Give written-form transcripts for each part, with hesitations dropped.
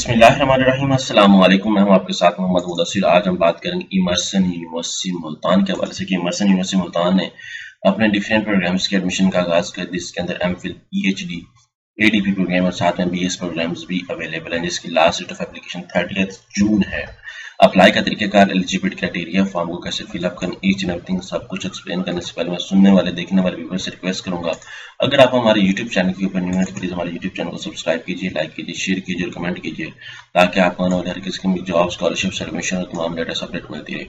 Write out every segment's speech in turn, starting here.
बिस्मिल्लाहिर्रहमानिर्रहीम अस्सलाम वालेकुम। मैं हूं आपके साथ मोहम्मद मुदस्सिर। आज हम बात करेंगे इमर्सन यूनिवर्सिटी मुल्तान के हवाले से कि इमर्सन यूनिवर्सिटी मुल्तान ने अपने डिफरेंट प्रोग्राम्स के एडमिशन का आगाज कर दिया, जिसके अंदर एमफिल, पीएचडी, एडीपी प्रोग्राम और साथ में बीएस प्रोग्राम्स भी अवेलेबल हैं, जिसकी लास्ट डेट ऑफ एप्लीकेशन 30 जून है। अप्लाई का तरीकाकार, एलिजिबिलिटी क्राइटेरिया, फॉर्म को कैसे फिलअप करना, ईच एंड एवरीथिंग सब कुछ एक्सप्लेन करने से पहले मैं सुनने वाले देखने वाले व्यूअर्स से रिक्वेस्ट करूंगा, अगर आप हमारे यूट्यूब चैनल के ऊपर न्यू हैं तो प्लीज हमारे यूट्यूब चैनल को सब्सक्राइब कीजिए, लाइक कीजिए, शेयर कीजिए और कमेंट कीजिए, ताकि आपको आने वाले हर किस्म की जॉब, स्कॉलरशिप, एडमिशन और तमाम लेटेस्ट अपडेट मिलती रहे।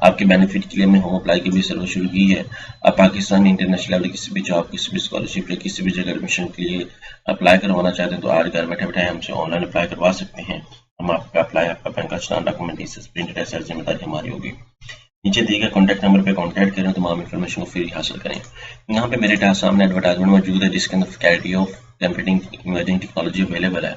आपके बेनिफिट के लिए हमने होम अप्लाई की भी सर्विस शुरू की है। आप पाकिस्तान इंटरनेशनल लेवल किसी भी जॉब, किसी भी स्कॉलरशिप या किसी भी जगह एडमिशन के लिए अप्लाई करवाना चाहते हैं तो आज घर बैठे बैठे हमसे ऑनलाइन अप्लाई करवा सकते हैं। हम आपका अप्लाई, आपका बैंक का चलान, डॉक्यूमेंटेशन, प्रिंटेड है, जिम्मेदारी हमारी होगी। नीचे दिए गए कॉन्टैक्ट नंबर पे कॉन्टैक्ट करें, तमाम इन्फॉर्मेशन को फ्री हासिल करें। यहाँ पे मेरे सामने एडवर्टाइजमेंट मौजूद है, जिसके अंदर faculty of computing emerging technology available है।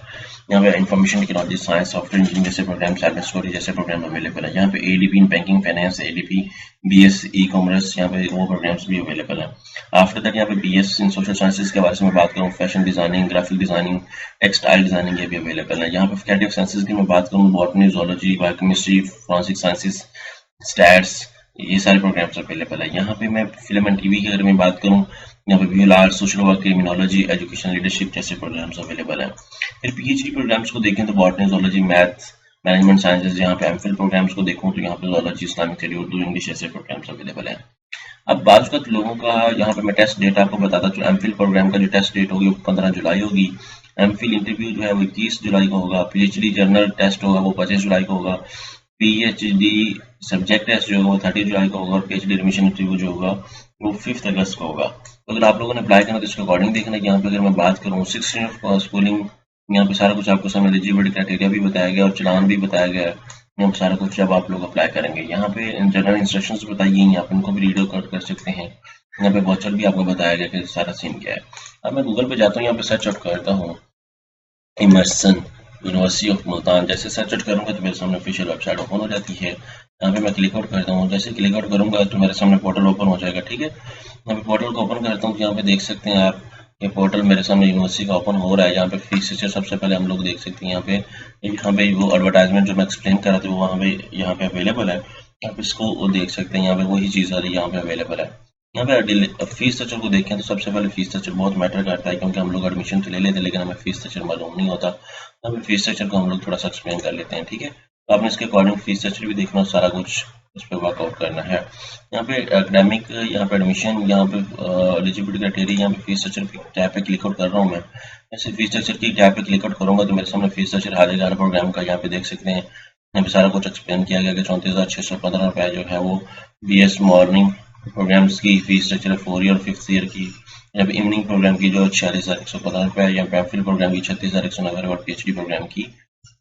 यहाँ पे information technology, science, software engineering जैसे प्रोग्राम, साइबर सिक्योरिटी जैसे प्रोग्राम अवेलेबल है। यहाँ पे ADP in banking finance, ADP BS e commerce, यहाँ पे वो प्रोग्राम्स भी अवेलेबल है। आफ्टर दैट यहाँ पे बीएस इन सोशल साइंसेज के बारे में बात करूँ, fashion designing, graphic designing, textile designing, ये भी अवेलेबल है। यहाँ पे फैकल्टी ऑफ साइंसेज की मैं बात करूँ, botany, zoology, biochemistry, forensic sciences, stats, ये सारे प्रोग्राम्स अवेलेबल है। यहाँ पे मैं फिल्म एंड टीवी की अगर मैं बात करूँ, यहाँ पे visual art, social work, criminology, education, leadership जैसे प्रोग्राम्स अवेलेबल हैं। फिर पीएचडी प्रोग्राम्स को देखें तो botany, zoology, math, management sciences. यहाँ पे एमफिल प्रोग्राम्स को देखूँ तो यहाँ पे zoology, Islamic study, Urdu, English ऐसे प्रोग्राम्स अवेलेबल हैं। अब बात लोगों का, यहाँ पे मैं टेस्ट डेट आपको बताता हूँ। एमफिल प्रोग्राम का जो टेस्ट डेट होगी वो 15 जुलाई होगी। एमफिल इंटरव्यू जो है वो 21 जुलाई को होगा। पीएचडी जर्नल टेस्ट होगा वो 25 जुलाई को होगा। पीएचडी सब्जेक्ट टेस्ट जो होगा वो 30 जुलाई को होगा और पीएचडी एडमिशन इंटरव्यू जो होगा वो 5 अगस्त को होगा। तो अगर आप लोगों ने अप्लाई करना तो इसके अकॉर्डिंग देखना कि यहाँ पे अगर मैं बात करूँ 16 ऑफ स्कूलिंग, यहाँ पे सारा कुछ आपको सामने एलिजिबिलिटी क्राइटेरिया भी बताया गया और चलान भी बताया गया है। यहाँ पे सारा कुछ जब आप लोग अप्लाई करेंगे, यहाँ पे जनरल इंस्ट्रक्शंस बताई गई हैं, आप इनको भी रीड आउट कर सकते हैं। यहाँ पे वाचर भी आपको बताया गया कि सारा सीन क्या है। अब मैं गूगल पे जाता हूँ, यहाँ पे सर्च आउट करता हूँ इमर्सन यूनिवर्सिटी ऑफ मुल्तान। जैसे सर्च आउट करूंगा तो मेरे सामने ऑफिशियल वेबसाइट ओपन हो जाती है। यहाँ पे मैं क्लिक आउट करता हूँ। जैसे क्लिक आउट करूंगा तो मेरे सामने पोर्टल ओपन हो जाएगा। ठीक है, यहाँ पे पोर्टल को ओपन करता हूँ तो यहाँ पे देख सकते हैं आप, ये पोर्टल मेरे सामने यूनिवर्सिटी का ओपन हो रहा है। यहाँ पे फीस स्ट्रक्चर सबसे पहले हम लोग देख सकते हैं। यहाँ पे वो एडवर्टाइजमेंट जो मैं एक्सप्लेन कर रहा था वो यहाँ पे अवेलेबल है। आप इसको वो देख सकते हैं, यहाँ पे वही चीज़ आ रही है, यहाँ पे अवेलेबल है। यहाँ पे फीस स्ट्रक्चर को देखें तो सबसे पहले फीस स्ट्रक्चर बहुत मैटर करता है, क्योंकि हम लोग एडमिशन तो ले लेते हैं लेकिन हमें फीस स्ट्रक्चर मालूम नहीं होता। यहाँ पे फीस स्ट्रक्चर को हम लोग थोड़ा सा एक्सप्लेन कर लेते हैं। ठीक है, तो आपने इसके अकॉर्डिंग फीस स्ट्रक्चर भी देखना, सारा कुछ उस पर वर्कआउट करना है। यहाँ पे एकेडमिक, यहाँ पे एडमिशन, यहाँ पे एलिजिबिलिटी क्राइटेरिया, यहाँ पे फीस स्ट्रक्चर की टैब पे क्लिक आउट कर रहा हूँ मैं। ऐसे फीस स्ट्रक्चर की टैब पे क्लिक आउट करूंगा तो मेरे सामने फीस स्ट्रक्चर आ जाएगा प्रोग्राम का। यहाँ पे देख सकते हैं, यहाँ पे सारा कुछ एक्सप्लेन किया गया कि 34,615 रुपये जो है वो बीएस मॉर्निंग प्रोग्राम्स की फीस स्ट्रक्चर है 4 ईयर और 5th ईयर की। यहाँ पे इवनिंग प्रोग्राम की जो 46,115 रुपये है, यहाँ पे एमफिल प्रोग्राम की 36,190 और पीएचडी प्रोग्राम की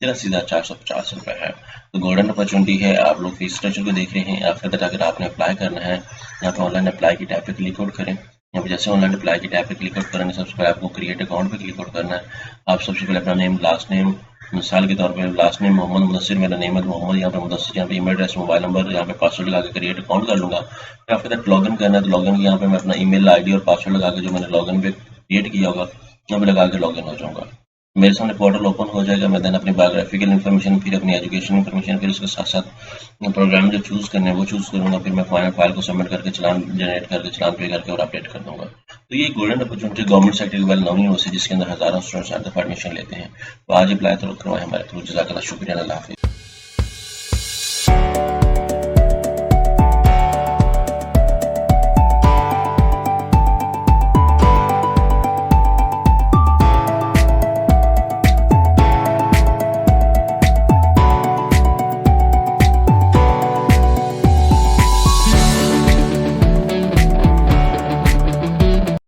83,450 रुपये है। तो गोल्डन अपॉर्चुनिटी है, आप लोग फीस स्ट्रक्चर को देख रहे हैं। आफ्टर दैट अगर आपने अप्लाई करना है, यहाँ पे ऑनलाइन अप्लाई की टैब पे क्लिक आउट करें। यहाँ पे जैसे ऑनलाइन अप्लाई की टैब पे क्लिक आउट करेंगे, सबसे पहले आपको क्रिएट अकाउंट पे क्लिक आउट करना है। आप सबसे पहले अपना नेम, लास्ट नेम, मिसाल के तौर पर लास्ट नेम मोहम्मद मुदस्सिर, मेरा नेम है मोहम्मद, यहाँ पे मुदस्सिर, यहाँ पे ईमेल एड्रेस, मोबाइल नंबर, यहाँ पे पासवर्ड लगा के क्रिएट अकाउंट कर लूँगा। फिर आफ्टर दैट लॉगिन करना है तो लॉगिन यहाँ पे मैं अपना ईमेल आईडी और पासवर्ड लगा के जो मैंने लॉगिन पे क्रिएट किया होगा यहाँ पे लगा के लॉगिन हो जाऊँगा। मेरे सामने पोर्टल ओपन हो जाएगा। मैं देन अपनी बायोग्राफिकल इन्फॉर्मेशन, फिर अपनी एजुकेशन इन्फॉर्मेशन, फिर उसके साथ साथ प्रोग्राम जो चूज़ करने हैं वो चूज़ करूँगा। फिर मैं फाइनल फाइल को सबमिट करके चलान जनरेट करके चलान पे करके और अपडेट कर दूँगा। तो ये गोल्डन अपॉर्चुनिटी गवर्नमेंट सेक्टर की वेल नोन यूनिवर्सिटी, जिसके अंदर हज़ारों स्टूडेंट्स आते एडमिशन लेते हैं। तो आज अप्लाई तो करवाएं हमारे थ्रू। जज़ाकल्लाह, शुक्रिया, अल्लाह हाफ़िज़।